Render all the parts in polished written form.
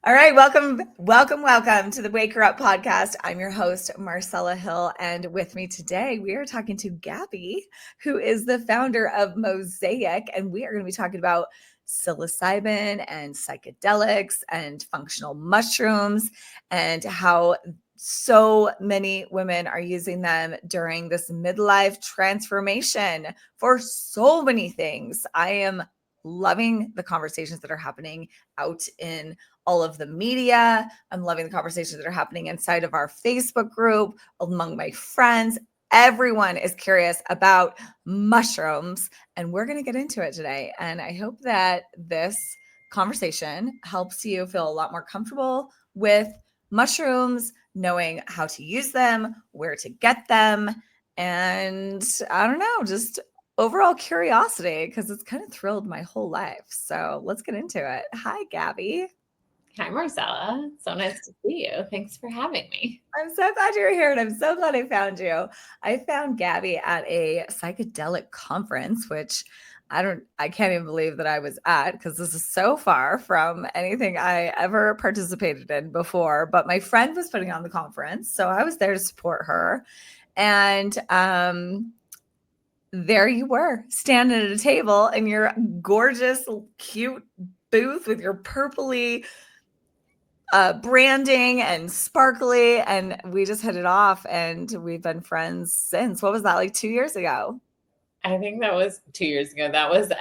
All right, welcome to the Wake Her Up podcast. I'm your host, Marcella Hill, and with me today, we are talking to Gabby, who is the founder of Mosaic, and we are going to be talking about psilocybin and psychedelics and functional mushrooms and how so many women are using them during this midlife transformation for so many things. I am loving the conversations that are happening out in all of the media. I'm loving the conversations that are happening inside of our Facebook group, among my friends. Everyone is curious about mushrooms, and we're going to get into it today. And I hope that this conversation helps you feel a lot more comfortable with mushrooms, knowing how to use them, where to get them, and I don't know, just overall curiosity, because it's kind of thrilled my whole life. So let's get into it. Hi, Gabby. Hi, Marcella. So nice to see you. Thanks for having me. I'm so glad you're here, and I'm so glad I found you. I found Gabby at a psychedelic conference, which I can't even believe that I was at, because this is so far from anything I ever participated in before. But my friend was putting on the conference, so I was there to support her. And there you were, standing at a table in your gorgeous, cute booth with your purpley branding and sparkly, and we just hit it off, and we've been friends since. What was that, like 2 years ago? I think that was 2 years ago. That was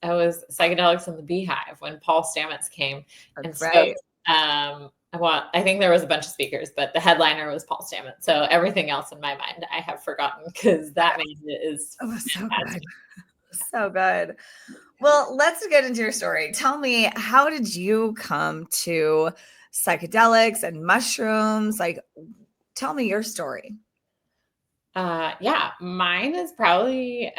Psychedelics in the Beehive when Paul Stamets came and That's spoke. right. Well, I think there was a bunch of speakers, but the headliner was Paul Stamets. So everything else in my mind I have forgotten, because that man is So good. So good. Well, let's get into your story. Tell me, how did you come to psychedelics and mushrooms? Like, tell me your story. Yeah, mine is probably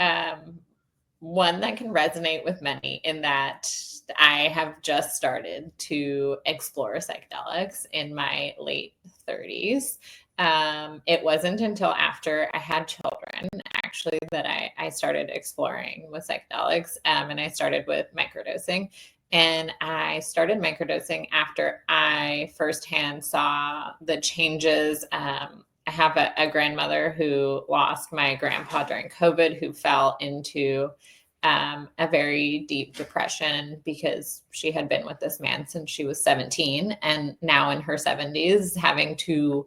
one that can resonate with many, in that I have just started to explore psychedelics in my late 30s. It wasn't until after I had children, actually, that I started exploring with psychedelics, and I started with microdosing. And I started microdosing after I firsthand saw the changes. I have a grandmother who lost my grandpa during COVID, who fell into a very deep depression because she had been with this man since she was 17, and now in her 70s, having to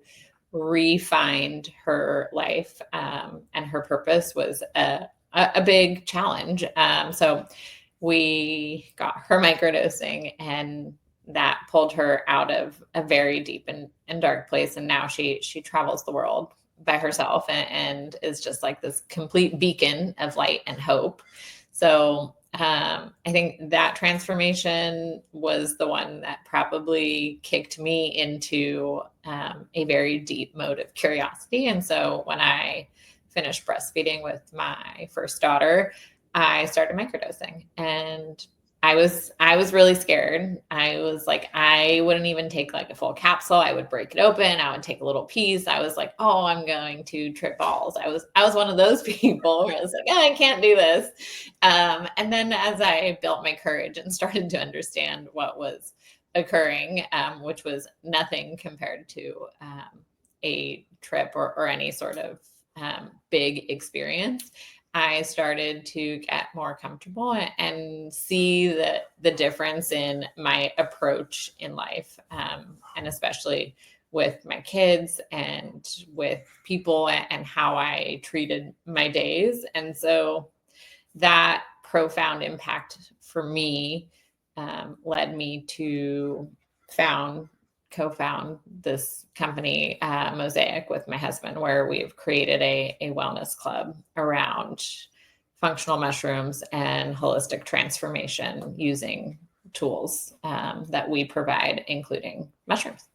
re-find her life and her purpose was a big challenge. So we got her microdosing, and that pulled her out of a very deep and dark place. And now she travels the world by herself, and is just like this complete beacon of light and hope. So I think that transformation was the one that probably kicked me into a very deep mode of curiosity. And so when I finished breastfeeding with my first daughter, I started microdosing, and I was really scared. I was like, I wouldn't even take like a full capsule. I would break it open. I would take a little piece. I was like, oh, I'm going to trip balls. I was one of those people where I was like, oh, I can't do this. And then as I built my courage and started to understand what was occurring, which was nothing compared to a trip or any sort of big experience, I started to get more comfortable and see the difference in my approach in life, and especially with my kids and with people, and how I treated my days. And so that profound impact for me led me to co-found this company, Mosaic, with my husband, where we've created a wellness club around functional mushrooms and holistic transformation using tools that we provide, including mushrooms.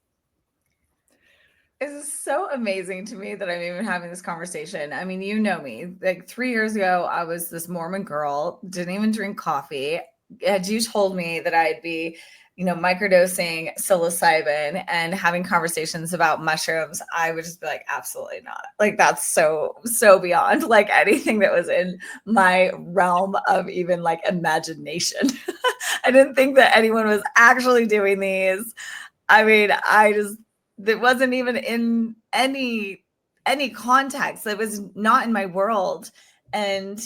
It's so amazing to me that I'm even having this conversation. I mean, you know me. Like 3 years ago, I was this Mormon girl, didn't even drink coffee. Had you told me that I'd be microdosing psilocybin and having conversations about mushrooms, I would just be like, absolutely not. Like, that's so beyond like anything that was in my realm of even like imagination. I didn't think that anyone was actually doing these. I mean, it wasn't even in any context. It was not in my world. And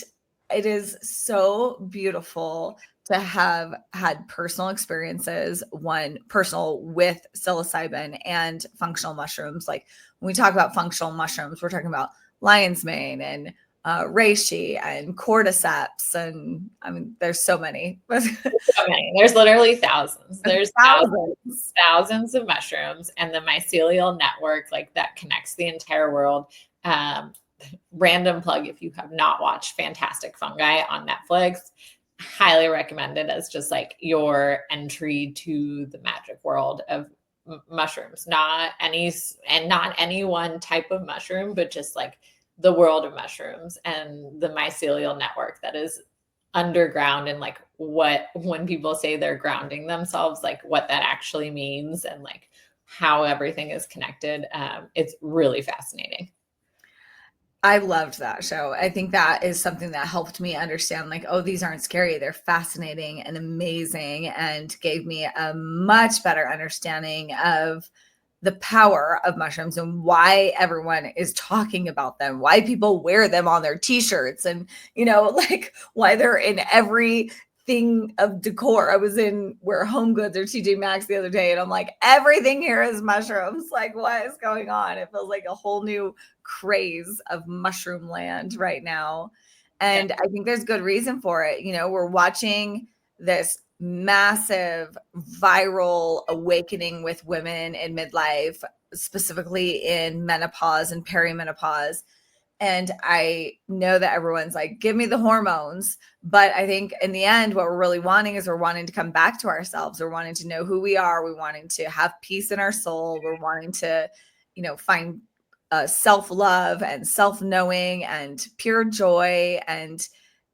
it is so beautiful to have had personal experiences, one personal with psilocybin and functional mushrooms. Like when we talk about functional mushrooms, we're talking about lion's mane and reishi and cordyceps. And I mean, there's so many. So many. There's literally thousands. There's Thousands. thousands of mushrooms, and the mycelial network, like that connects the entire world. Random plug, if you have not watched Fantastic Fungi on Netflix, highly recommend it as just like your entry to the magic world of mushrooms. Not any one type of mushroom, but just like the world of mushrooms and the mycelial network that is underground, and like when people say they're grounding themselves, like what that actually means, and like how everything is connected. It's really fascinating. I loved that show. I think that is something that helped me understand, like, oh, these aren't scary. They're fascinating and amazing, and gave me a much better understanding of the power of mushrooms and why everyone is talking about them, why people wear them on their t-shirts, and, like why they're in every thing of decor. I was in where Home Goods or TJ Maxx the other day, and I'm like, everything here is mushrooms. Like, what is going on? It feels like a whole new craze of mushroom land right now. Yeah. And I think there's good reason for it. We're watching this massive viral awakening with women in midlife, specifically in menopause and perimenopause. And I know that everyone's like, give me the hormones. But I think in the end, what we're really wanting is we're wanting to come back to ourselves. We're wanting to know who we are. We're wanting to have peace in our soul. We're wanting to, find self-love and self-knowing and pure joy and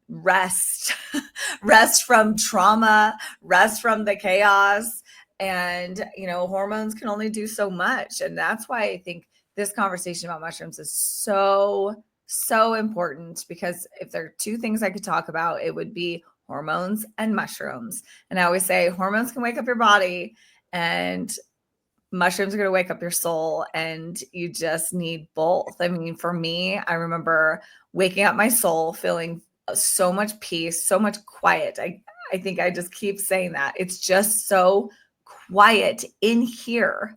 rest, rest from trauma, rest from the chaos. And, hormones can only do so much. And that's why I think this conversation about mushrooms is so, so important, because if there are two things I could talk about, it would be hormones and mushrooms. And I always say hormones can wake up your body, and mushrooms are going to wake up your soul, and you just need both. I mean, for me, I remember waking up my soul, feeling so much peace, so much quiet. I think I just keep saying that. It's just so quiet in here.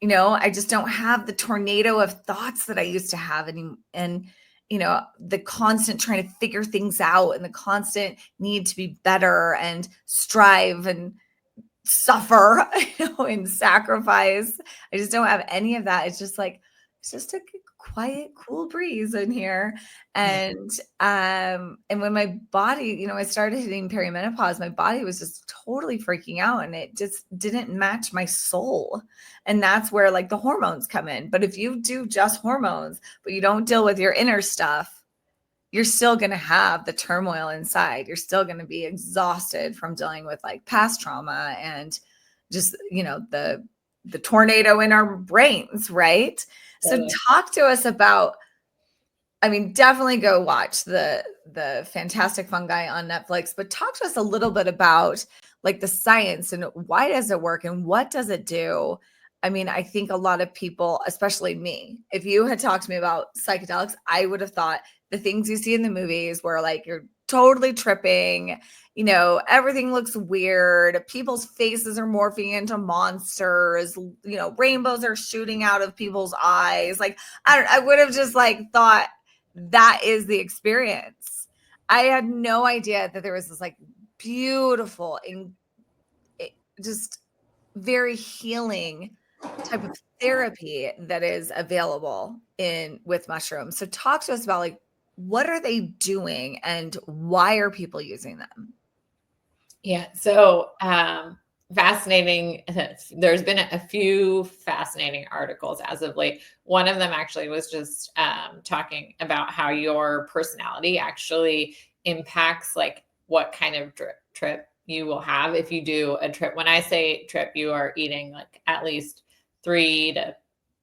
I just don't have the tornado of thoughts that I used to have. And the constant trying to figure things out, and the constant need to be better and strive and suffer, and sacrifice. I just don't have any of that. It's just a quiet, cool breeze in here. And when my body, I started hitting perimenopause, my body was just totally freaking out, and it just didn't match my soul. And that's where like the hormones come in. But if you do just hormones, but you don't deal with your inner stuff, you're still going to have the turmoil inside. You're still going to be exhausted from dealing with like past trauma and just, the tornado in our brains, right? So talk to us about, I mean, definitely go watch the Fantastic Fungi on Netflix, but talk to us a little bit about like the science and why does it work and what does it do? I mean, I think a lot of people, especially me, if you had talked to me about psychedelics, I would have thought the things you see in the movies where like you're totally tripping, everything looks weird, people's faces are morphing into monsters, rainbows are shooting out of people's eyes. Like, I would have just like thought that is the experience. I had no idea that there was this like beautiful and just very healing type of therapy that is available with mushrooms. So talk to us about like, what are they doing and why are people using them? Yeah. So fascinating. There's been a few fascinating articles as of late. One of them actually was just talking about how your personality actually impacts like what kind of trip you will have if you do a trip. When I say trip, you are eating like at least 3 to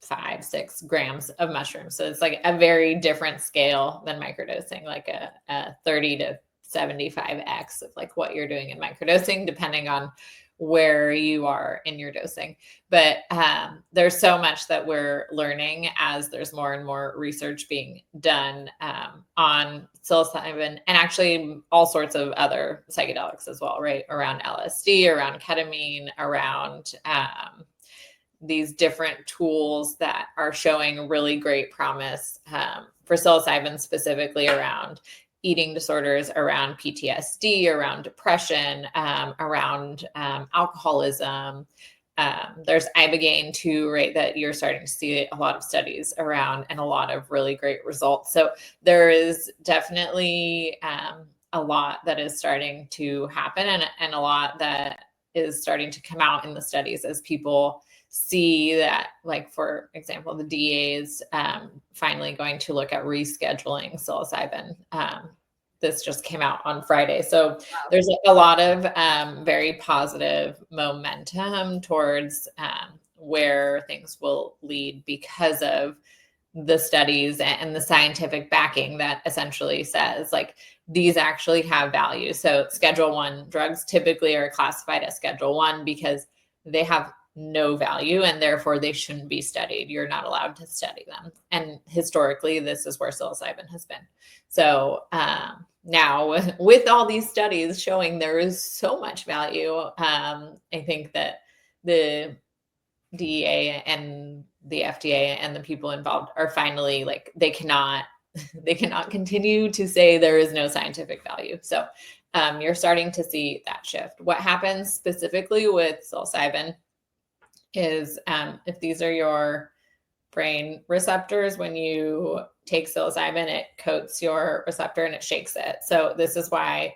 5, 6 grams of mushrooms. So it's like a very different scale than microdosing, like a 30 to 75x of like what you're doing in microdosing, depending on where you are in your dosing. But there's so much that we're learning as there's more and more research being done on psilocybin and actually all sorts of other psychedelics as well, right? Around LSD, around ketamine, around these different tools that are showing really great promise for psilocybin, specifically around eating disorders, around PTSD, around depression, around alcoholism. There's ibogaine too, right? That you're starting to see a lot of studies around and a lot of really great results. So there is definitely a lot that is starting to happen and a lot that is starting to come out in the studies as people see that, like, for example, the DEA is finally going to look at rescheduling psilocybin. This just came out on Friday. So Wow. there's a lot of very positive momentum towards where things will lead because of the studies and the scientific backing that essentially says like these actually have value. So Schedule 1 drugs typically are classified as Schedule 1 because they have no value and therefore they shouldn't be studied. You're not allowed to study them. And historically, this is where psilocybin has been. So now with all these studies showing there is so much value, I think that the DEA and the FDA and the people involved are finally like, they cannot continue to say there is no scientific value. So you're starting to see that shift. What happens specifically with psilocybin is if these are your brain receptors, when you take psilocybin, it coats your receptor and it shakes it. So this is why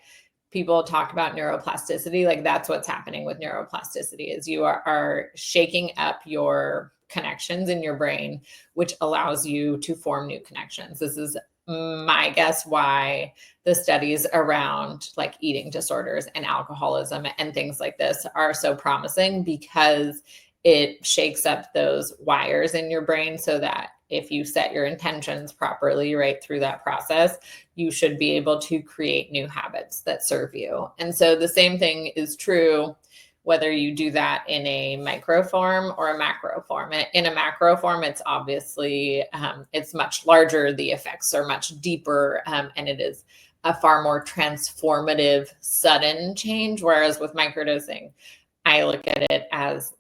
people talk about neuroplasticity. Like that's what's happening with neuroplasticity is you are shaking up your connections in your brain, which allows you to form new connections. This is my guess why the studies around like eating disorders and alcoholism and things like this are so promising, because it shakes up those wires in your brain so that if you set your intentions properly right through that process, you should be able to create new habits that serve you. And so the same thing is true whether you do that in a micro form or a macro form. In a macro form, it's obviously, it's much larger. The effects are much deeper, and it is a far more transformative, sudden change. Whereas with microdosing, I look at it as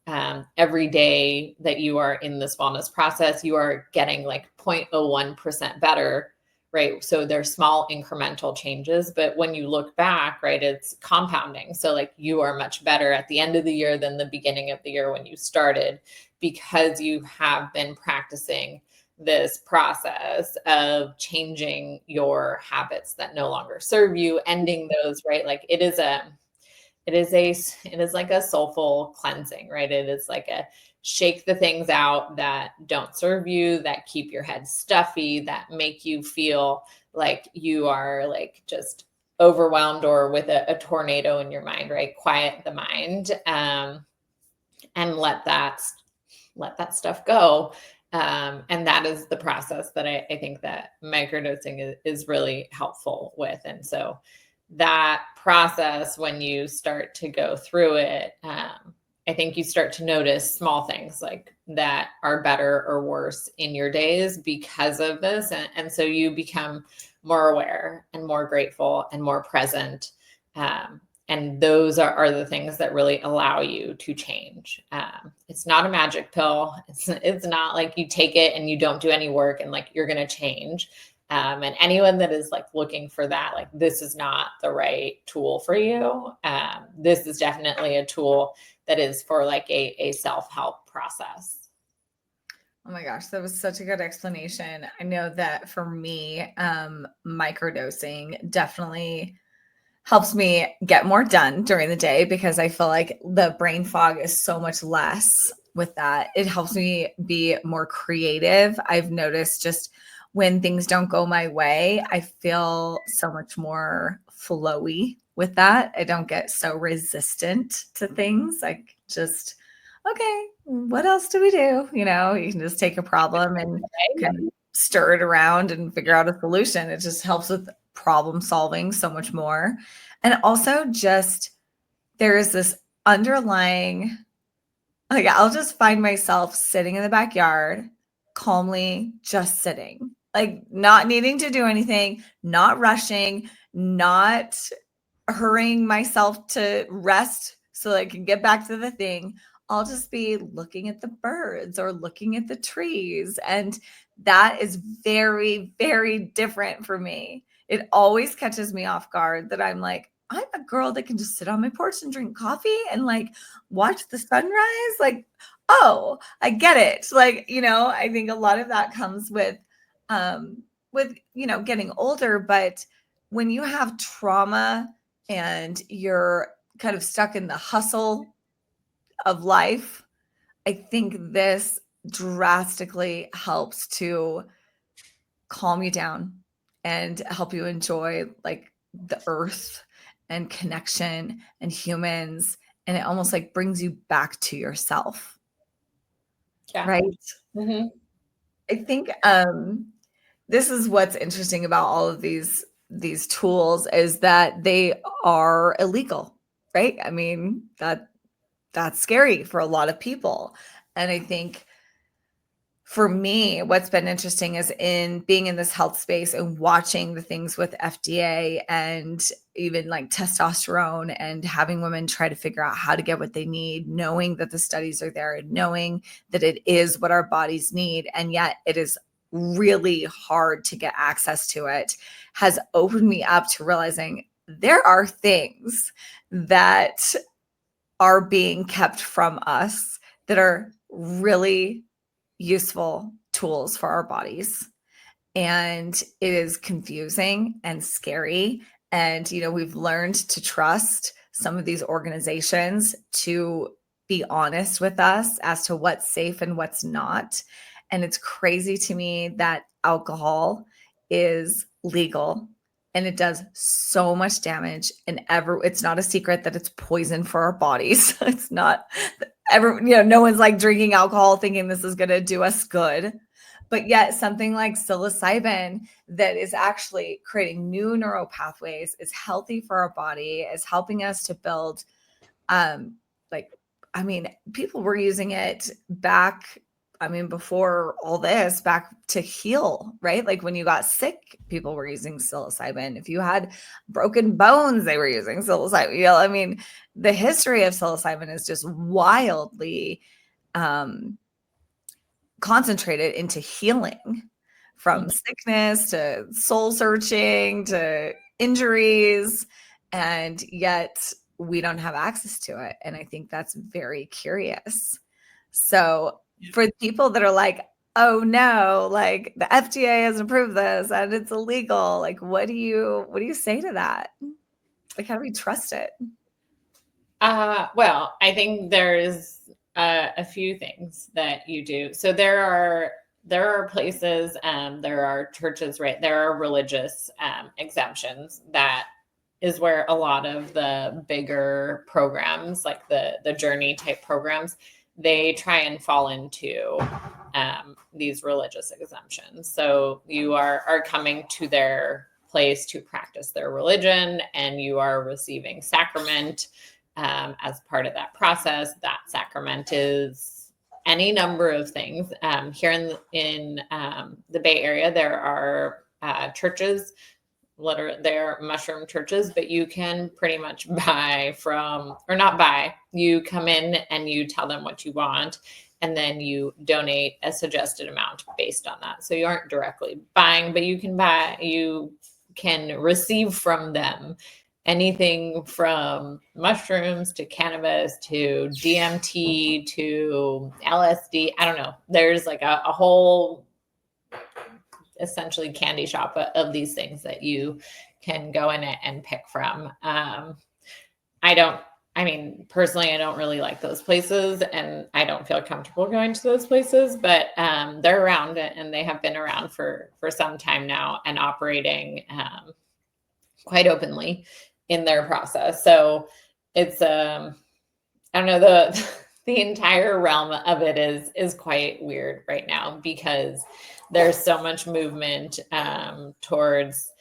every day that you are in this wellness process, you are getting like 0.01% better, right? So there's small incremental changes, but when you look back, right, it's compounding. So like you are much better at the end of the year than the beginning of the year when you started, because you have been practicing this process of changing your habits that no longer serve you, ending those, right? Like it is like a soulful cleansing, right? It is like a shake the things out that don't serve you, that keep your head stuffy, that make you feel like you are like just overwhelmed or with a tornado in your mind, right? Quiet the mind, and let that stuff go. And that is the process that I think that microdosing is really helpful with. And so that process, when you start to go through it, I think you start to notice small things like that are better or worse in your days because of this. And so you become more aware and more grateful and more present. And those are the things that really allow you to change. It's not a magic pill. It's not like you take it and you don't do any work and like you're going to change. And anyone that is like looking for that, like this is not the right tool for you. This is definitely a tool that is for like a self-help process. Oh my gosh, that was such a good explanation. I know that for me, microdosing definitely helps me get more done during the day because I feel like the brain fog is so much less with that. It helps me be more creative. I've noticed just when things don't go my way, I feel so much more flowy. with that. I don't get so resistant to things. Like just, okay, what else do we do? You know, you can just take a problem and kind of stir it around and figure out a solution. It just helps with problem solving so much more. And also just there is this underlying, like I'll just find myself sitting in the backyard, calmly just sitting, like not needing to do anything, not rushing, not hurrying myself to rest so I can get back to the thing. I'll just be looking at the birds or looking at the trees. And that is very, very different for me. It always catches me off guard that I'm like, I'm a girl that can just sit on my porch and drink coffee and like watch the sunrise. Like, oh, I get it. Like, you know, I think a lot of that comes with, you know, getting older, but when you have trauma and you're kind of stuck in the hustle of life, I think this drastically helps to calm you down and help you enjoy like the earth and connection and humans. And it almost like brings you back to yourself. Yeah. Right. Mm-hmm. I think this is what's interesting about all of these tools is that they are illegal, right? I mean, that's scary for a lot of people. And I think for me, what's been interesting is in being in this health space and watching the things with FDA and even like testosterone and having women try to figure out how to get what they need, knowing that the studies are there and knowing that it is what our bodies need. And yet it is really hard to get access to it, has opened me up to realizing there are things that are being kept from us that are really useful tools for our bodies. And it is confusing and scary. And, you know, we've learned to trust some of these organizations to be honest with us as to what's safe and what's not. And it's crazy to me that alcohol is legal and it does so much damage. And it's not a secret that it's poison for our bodies. It's not no one's like drinking alcohol thinking this is going to do us good. But yet something like psilocybin that is actually creating new neural pathways, is healthy for our body, is helping us to build, like, I mean, people were using it back, I mean, before all this, back to heal, right? Like when you got sick, people were using psilocybin. If you had broken bones, they were using psilocybin. You know, I mean, the history of psilocybin is just wildly concentrated into healing, from sickness to soul searching to injuries, and yet we don't have access to it. And I think that's very curious. So for people that are like, oh no, like the FDA has approved this and it's illegal, like what do you say to that? Like how do we trust it? Well, I think there's a few things that you do. So there are places, there are churches, right? There are religious exemptions. That is where a lot of the bigger programs, like the journey type programs, they try and fall into these religious exemptions. So you are coming to their place to practice their religion, and you are receiving sacrament as part of that process. That sacrament is any number of things. Here in the Bay Area, there are churches. They're mushroom churches, but you can pretty much buy from, or not buy, you come in and you tell them what you want, and then you donate a suggested amount based on that. So you aren't directly buying, but you can receive from them anything from mushrooms to cannabis to DMT to LSD. I don't know. There's like a whole essentially candy shop of these things that you can go in it and pick from. Personally, I don't really like those places, and I don't feel comfortable going to those places, but they're around, and they have been around for some time now and operating quite openly. in their process. So it's I don't know, the the entire realm of it is quite weird right now because there's so much movement towards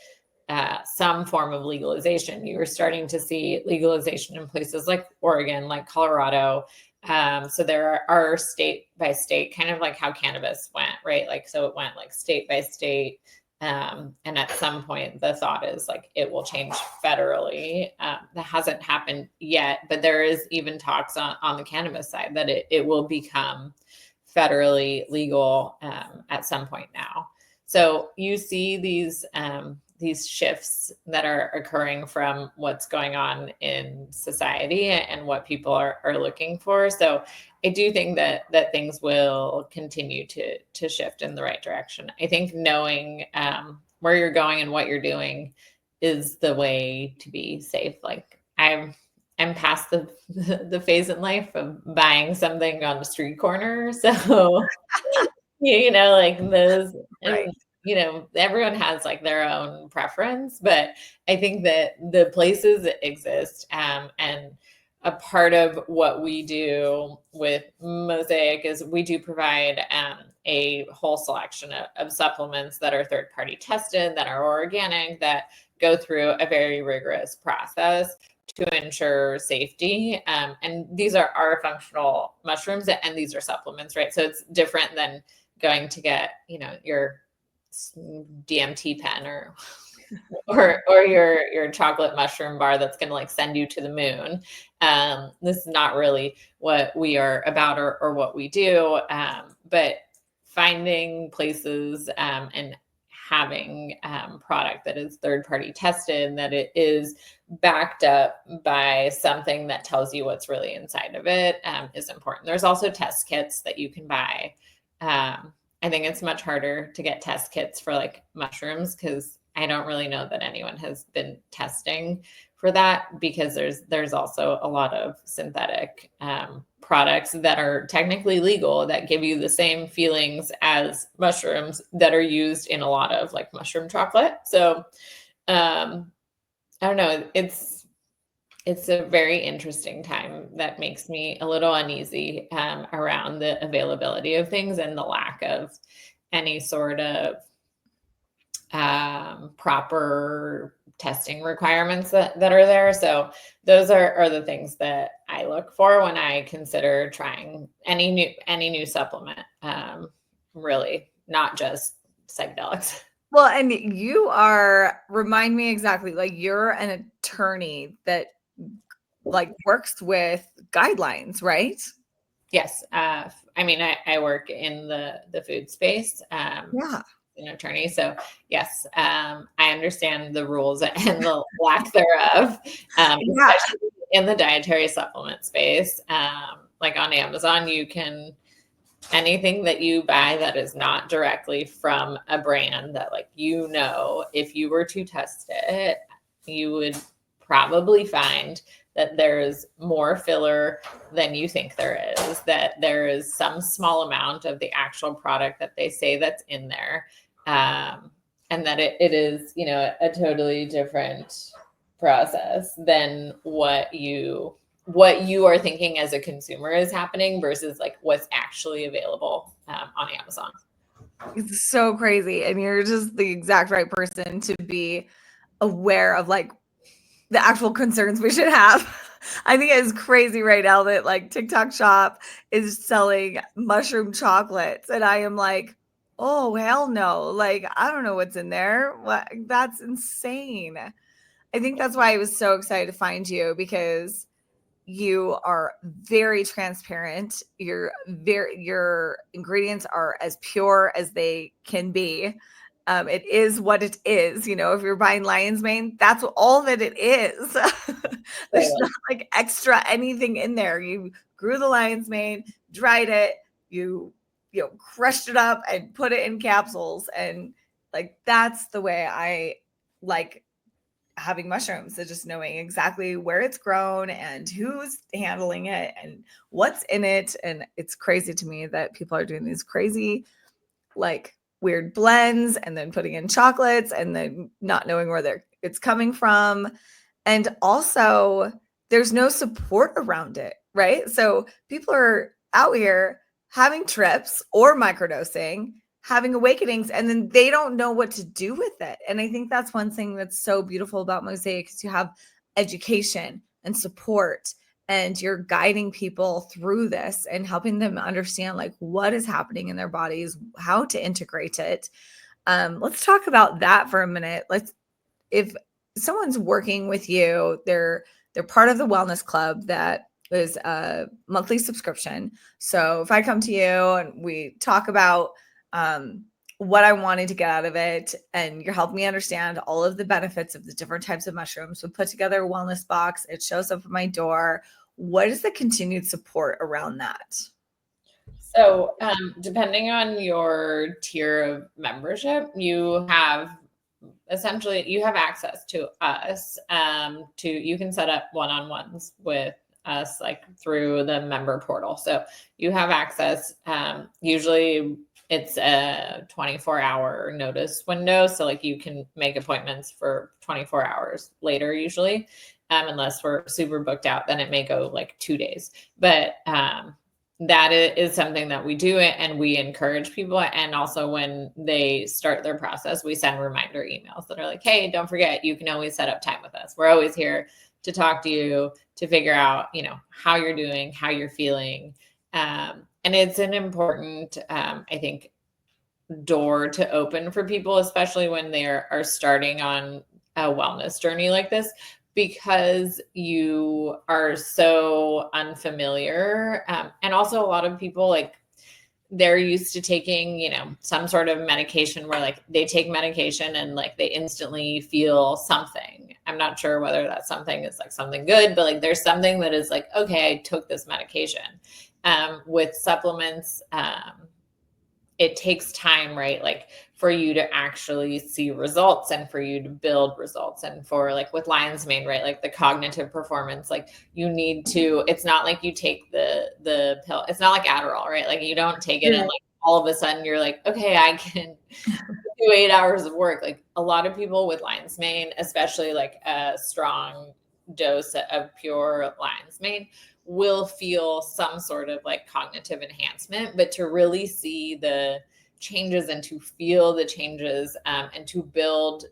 some form of legalization. You are starting to see legalization in places like Oregon, like Colorado. So there are state by state, kind of like how cannabis went, right? Like, so it went like state by state. And at some point, the thought is like it will change federally. That hasn't happened yet, but there is even talks on the cannabis side that it will become federally legal at some point now. So you see these shifts that are occurring from what's going on in society and what people are looking for. So I do think that things will continue to shift in the right direction. I think knowing where you're going and what you're doing is the way to be safe. Like I'm past the phase in life of buying something on the street corner. So like those, Right. and everyone has like their own preference, but I think that the places that exist, and a part of what we do with Mosaic is we do provide a whole selection of supplements that are third party tested, that are organic, that go through a very rigorous process to ensure safety. And these are our functional mushrooms, and these are supplements, right? So it's different than going to get, your DMT pen or your chocolate mushroom bar that's going to like send you to the moon. This is not really what we are about or what we do. But finding places and having product that is third party tested, that it is backed up by something that tells you what's really inside of it, is important. There's also test kits that you can buy. I think it's much harder to get test kits for like mushrooms because I don't really know that anyone has been testing for that, because there's also a lot of synthetic products that are technically legal that give you the same feelings as mushrooms that are used in a lot of like mushroom chocolate. So I don't know. It's a very interesting time that makes me a little uneasy around the availability of things and the lack of any sort of proper testing requirements that are there. So those are the things that I look for when I consider trying any new supplement. Really, not just psychedelics. Well, and remind me exactly, like you're an attorney that like works with guidelines, right? Yes. I mean, I work in the food space, Yeah. an attorney. So yes, I understand the rules and the lack thereof, Yeah. especially in the dietary supplement space. Like on Amazon, anything that you buy that is not directly from a brand that like, if you were to test it, you would probably find that there's more filler than you think there is, that there is some small amount of the actual product that they say that's in there. And that it is, a totally different process than what you are thinking as a consumer is happening versus like what's actually available on Amazon. It's so crazy. And you're just the exact right person to be aware of like the actual concerns we should have. I think it's crazy right now that like TikTok Shop is selling mushroom chocolates. And I am like, oh, hell no. Like, I don't know what's in there. That's insane. I think that's why I was so excited to find you, because you are very transparent. Your ingredients are as pure as they can be. It is what it is. If you're buying lion's mane, that's all that it is. There's not like extra anything in there. You grew the lion's mane, dried it, you crushed it up and put it in capsules, and like that's the way I like having mushrooms. So just knowing exactly where it's grown and who's handling it and what's in it. And it's crazy to me that people are doing these crazy like weird blends and then putting in chocolates and then not knowing where it's coming from. And also, there's no support around it, right? So people are out here having trips or microdosing, having awakenings, and then they don't know what to do with it. And I think that's one thing that's so beautiful about Mosaic is you have education and support, and you're guiding people through this and helping them understand like what is happening in their bodies, how to integrate it. Let's talk about that for a minute. If someone's working with you, they're part of the wellness club that is a monthly subscription. So if I come to you and we talk about what I wanted to get out of it, and you're helping me understand all of the benefits of the different types of mushrooms, we put together a wellness box. It shows up at my door. What is the continued support around that? So, depending on your tier of membership, you have access to us. You can set up one-on-ones with us like through the member portal. So you have access. Usually it's a 24-hour notice window. So like you can make appointments for 24 hours later usually. Unless we're super booked out, then it may go like 2 days. But that is something that we do, and we encourage people. And also when they start their process, we send reminder emails that are like, hey, don't forget, you can always set up time with us. We're always here to talk to you, to figure out, how you're doing, how you're feeling. And it's an important, I think, door to open for people, especially when they are starting on a wellness journey like this, because you are so unfamiliar. And also a lot of people, like, they're used to taking, some sort of medication where like they take medication and like they instantly feel something. I'm not sure whether that something is like something good, but like there's something that is like, okay, I took this medication. With supplements, it takes time, right? Like for you to actually see results and for you to build results. And for like with lion's mane, right? Like the cognitive performance, like you need to, it's not like you take the pill. It's not like Adderall, right? Like you don't take it and like all of a sudden you're like, okay, I can do 8 hours of work. Like a lot of people with lion's mane, especially like a strong dose of pure lion's mane, will feel some sort of like cognitive enhancement, but to really see the changes and to feel the changes, and to build,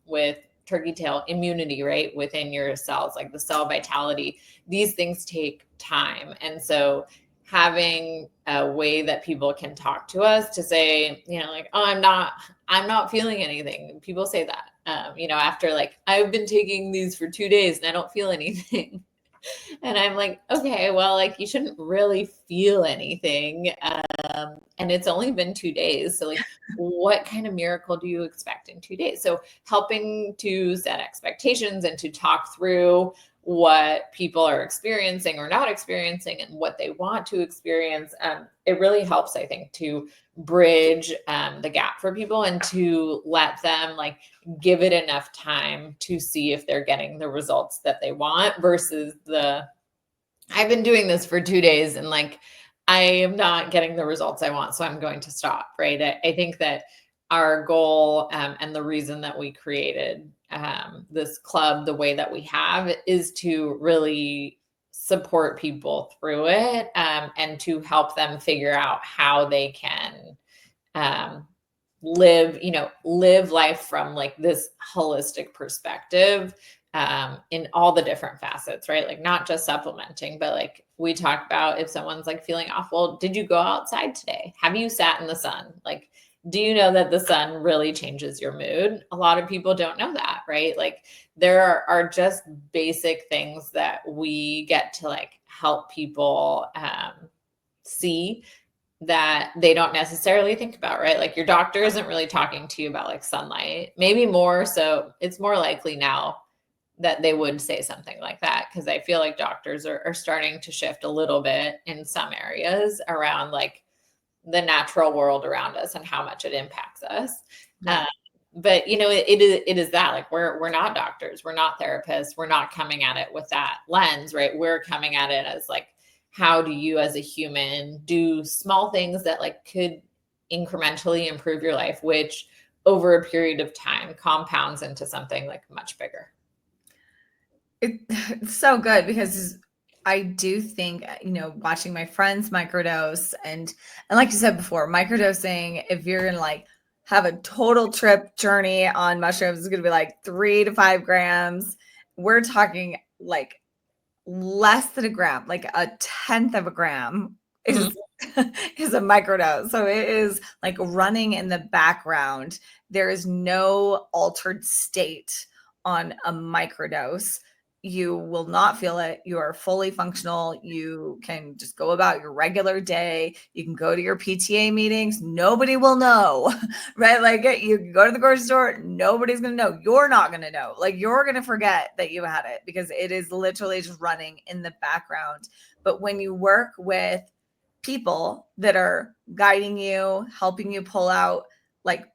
with turkey tail immunity, right, within your cells, like the cell vitality, these things take time. And so having a way that people can talk to us to say, like, oh, I'm not feeling anything. People say that, after like, I've been taking these for 2 days and I don't feel anything. And I'm like, okay, well, like you shouldn't really feel anything. And it's only been 2 days. So like, what kind of miracle do you expect in 2 days? So helping to set expectations and to talk through what people are experiencing or not experiencing and what they want to experience. It really helps, I think, to bridge the gap for people and to let them like give it enough time to see if they're getting the results that they want versus I've been doing this for 2 days and like I am not getting the results I want, so I'm going to stop, right? I think that our goal, and the reason that we created this club the way that we have is to really support people through it, and to help them figure out how they can um, live life from like this holistic perspective, in all the different facets, right? Like not just supplementing, but like we talk about if someone's like feeling off, well, did you go outside today? Have you sat in the sun? Like, do you know that the sun really changes your mood? A lot of people don't know that, right? Like there are just basic things that we get to like help people see that they don't necessarily think about, right? Like your doctor isn't really talking to you about like sunlight, maybe more. So it's more likely now that they would say something like that. Cause I feel like doctors are starting to shift a little bit in some areas around like the natural world around us and how much it impacts us. Right. But it is that like we're not doctors, we're not therapists, we're not coming at it with that lens, right? We're coming at it as like, how do you as a human do small things that like could incrementally improve your life, which over a period of time compounds into something like much bigger. It's so good because I do think, watching my friends microdose and like you said before, microdosing, if you're gonna like have a total trip journey on mushrooms, it's gonna be like 3 to 5 grams. We're talking like less than a gram, like a tenth of a gram Mhm. is is a microdose. So it is like running in the background. There is no altered state on a microdose. You will not feel it. You are fully functional. You can just go about your regular day. You can go to your PTA meetings. Nobody will know, right? Like you can go to the grocery store. Nobody's going to know. You're not going to know. Like you're going to forget that you had it because it is literally just running in the background. But when you work with people that are guiding you, helping you pull out like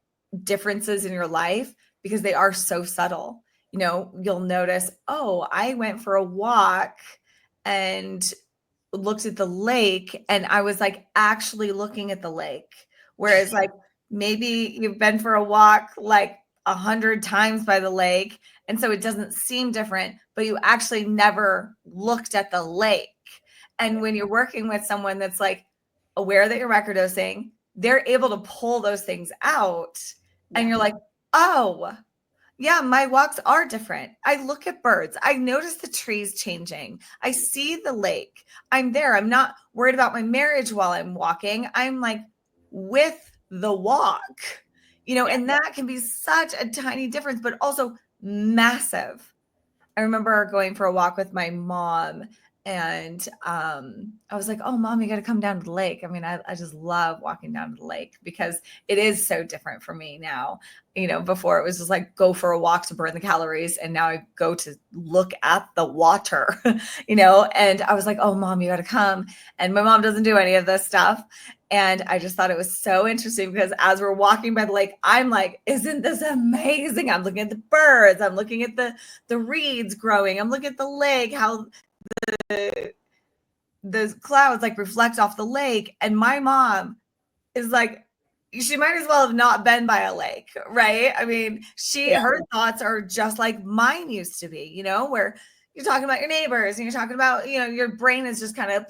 differences in your life because they are so subtle. You'll notice, oh, I went for a walk and looked at the lake and I was like actually looking at the lake. Whereas like maybe you've been for a walk like 100 times by the lake. And so it doesn't seem different, but you actually never looked at the lake. And when you're working with someone that's like aware that you're microdosing, they're able to pull those things out. And you're like, oh, yeah, my walks are different. I look at birds. I notice the trees changing. I see the lake. I'm there. I'm not worried about my marriage while I'm walking. I'm like with the walk, Yeah. and that can be such a tiny difference, but also massive. I remember going for a walk with my mom and I was like, oh, mom, you got to come down to the lake. I mean, I just love walking down to the lake because it is so different for me now. Before it was just like go for a walk to burn the calories. And now I go to look at the water, and I was like, oh, mom, you got to come. And my mom doesn't do any of this stuff. And I just thought it was so interesting because as we're walking by the lake, I'm like, isn't this amazing? I'm looking at the birds. I'm looking at the reeds growing. I'm looking at the lake, how the clouds like reflect off the lake. And my mom is like, she might as well have not been by a lake, right? I mean, Yeah. her thoughts are just like mine used to be, where you're talking about your neighbors and you're talking about, your brain is just kind of,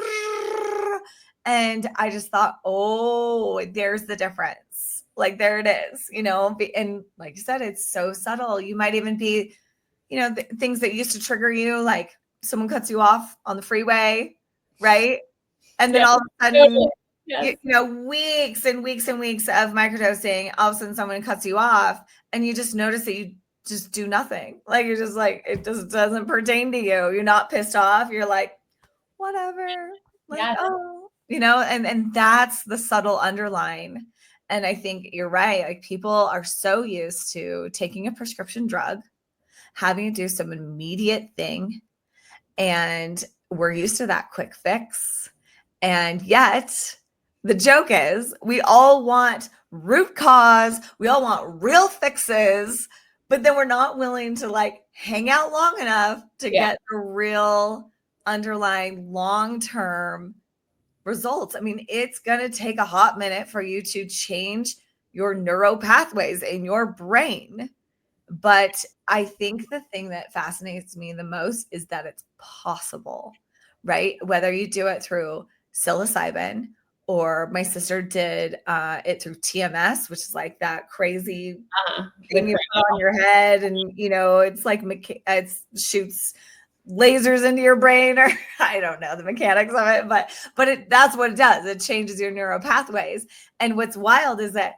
and I just thought, oh, there's the difference. Like there it is, and like you said, it's so subtle. You might even be, things that used to trigger you, like someone cuts you off on the freeway, right? And then Yeah. all of a sudden, Totally. Yes. weeks and weeks and weeks of microdosing, all of a sudden someone cuts you off and you just notice that you just do nothing. Like you're just like, it just doesn't pertain to you. You're not pissed off. You're like, whatever. Like, Yes. oh, and that's the subtle underline. And I think you're right. Like people are so used to taking a prescription drug, having to do some immediate thing, and we're used to that quick fix. And yet, the joke is we all want root cause, we all want real fixes, but then we're not willing to like hang out long enough to Yeah. get the real underlying long-term results. I mean, it's going to take a hot minute for you to change your neural pathways in your brain. But I think the thing that fascinates me the most is that it's possible, right? Whether you do it through psilocybin or my sister did it through TMS, which is like that crazy The thing you put on your head, and it's like it shoots lasers into your brain, or I don't know the mechanics of it, but that's what it does. It changes your neural pathways. And what's wild is that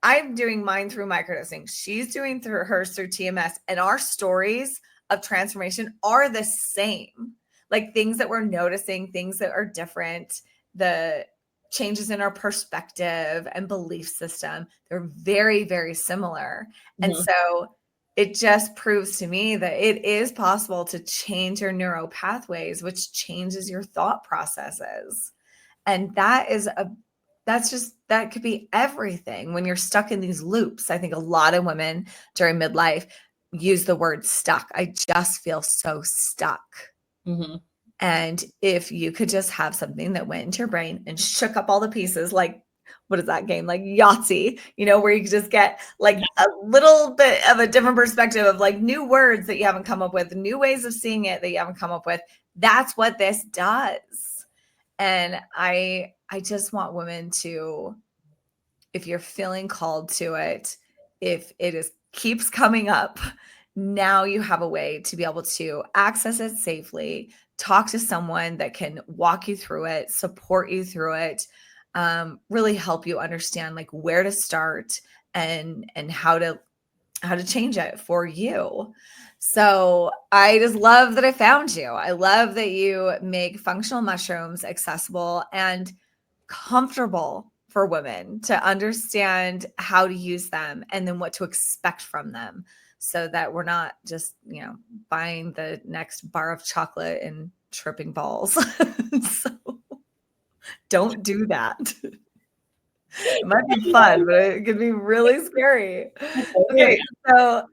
I'm doing mine through microdosing. She's doing hers through TMS, and our stories of transformation are the same. Like things that we're noticing, things that are different, the changes in our perspective and belief system, they're very, very similar. And Mhm. so it just proves to me that it is possible to change your neural pathways, which changes your thought processes. And that could be everything when you're stuck in these loops. I think a lot of women during midlife use the word stuck. I just feel so stuck. Mhm. And if you could just have something that went into your brain and shook up all the pieces, like what is that game? Like Yahtzee, where you just get like a little bit of a different perspective of like new words that you haven't come up with, new ways of seeing it that you haven't come up with. That's what this does. And I just want women to, if you're feeling called to it, if it is keeps coming up, now you have a way to be able to access it safely, talk to someone that can walk you through it, support you through it, really help you understand like where to start and how to change it for you. So I just love that I found you. I love that you make functional mushrooms accessible and comfortable for women to understand how to use them and then what to expect from them, so that we're not just, buying the next bar of chocolate and tripping balls. So don't do that. It might be fun, but it could be really scary. Okay, so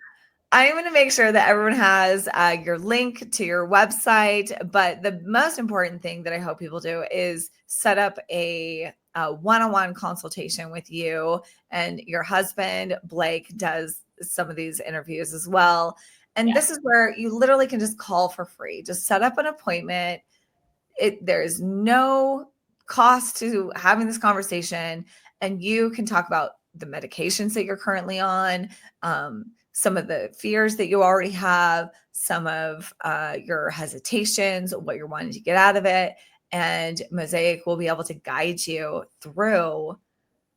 I'm going to make sure that everyone has your link to your website. But the most important thing that I hope people do is set up a one-on-one consultation with you. And your husband, Blake, does some of these interviews as well. And this is where you literally can just call for free. Just set up an appointment. There is no cost to having this conversation. And you can talk about the medications that you're currently on, some of the fears that you already have, some of your hesitations, what you're wanting to get out of it. And Mosaic will be able to guide you through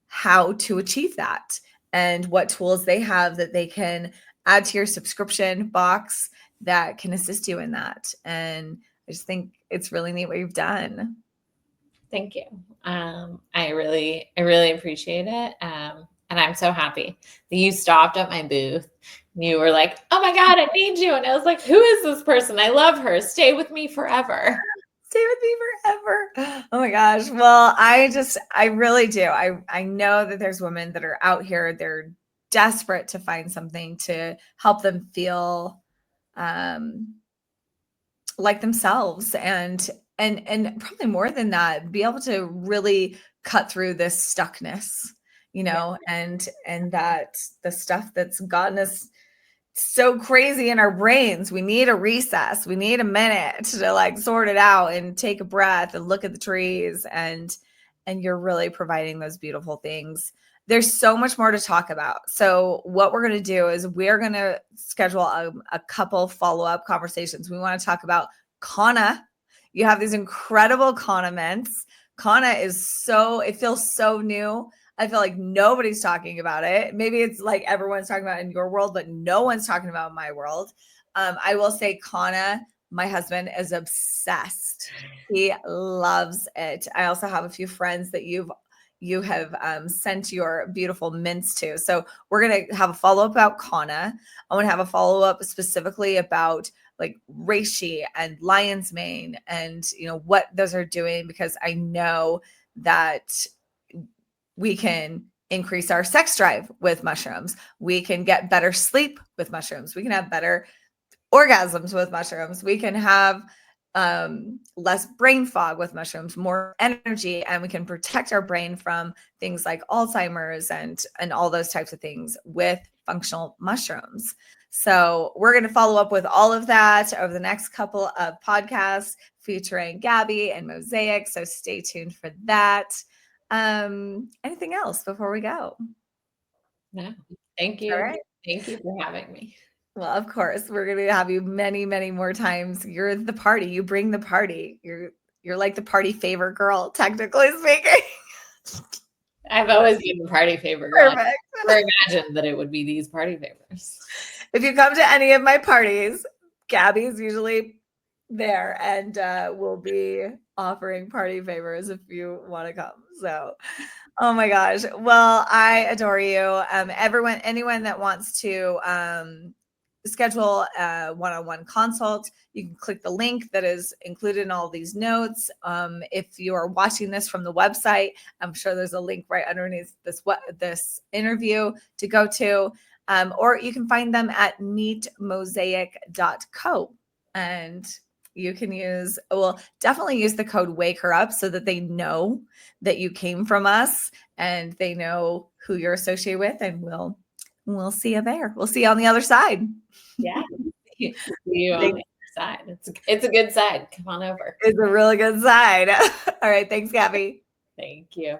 how to achieve that and what tools they have that they can add to your subscription box that can assist you in that. And I just think it's really neat what you've done. Thank you. I really appreciate it. And I'm so happy that you stopped at my booth. You were like, "Oh my God, I need you." And I was like, "Who is this person? I love her. Stay with me forever." Stay with me forever. Oh my gosh. Well, I really do. I know that there's women that are out here. They're desperate to find something to help them feel like themselves, and probably more than that, be able to really cut through this stuckness, and that the stuff that's gotten us so crazy in our brains. We need a recess. We need a minute to like sort it out and take a breath and look at the trees, and you're really providing those beautiful things. There's so much more to talk about. So what we're going to do is we're going to schedule a couple follow-up conversations. We want to talk about Kanna. You have these incredible Kanna mints. Kanna it feels so new. I feel like nobody's talking about it. Maybe it's like everyone's talking about it in your world, but no one's talking about it in my world. I will say Kanna, my husband is obsessed. He loves it. I also have a few friends that you have sent your beautiful mints to. So we're going to have a follow-up about Kanna. I want to have a follow-up specifically about like reishi and lion's mane and what those are doing, because I know that we can increase our sex drive with mushrooms. We can get better sleep with mushrooms. We can have better orgasms with mushrooms. We can have less brain fog with mushrooms, more energy, and we can protect our brain from things like Alzheimer's and all those types of things with functional mushrooms. So we're going to follow up with all of that over the next couple of podcasts featuring Gabby and Mosaic. So stay tuned for that. Anything else before we go? No, thank you. All right. Thank you for having me. Well, of course, we're going to have you many, many more times. You're the party. You bring the party. You're like the party favor girl, technically speaking. I've always been the party favor girl. Perfect. I never imagined that it would be these party favors. If you come to any of my parties, Gabby's usually there, and we'll be offering party favors if you want to come. So, oh my gosh. Well, I adore you. Anyone that wants to schedule a one-on-one consult, you can click the link that is included in all these notes. If you are watching this from the website, I'm sure there's a link right underneath this interview to go to, or you can find them at meetmosaic.co. And you can use, well, definitely use the code Wake Her Up so that they know that you came from us and they know who you're associated with, and we'll see you there. We'll see you on the other side. Yeah. See you on the other side. It's a good side. Come on over. It's a really good side. All right. Thanks, Gabby. Thank you.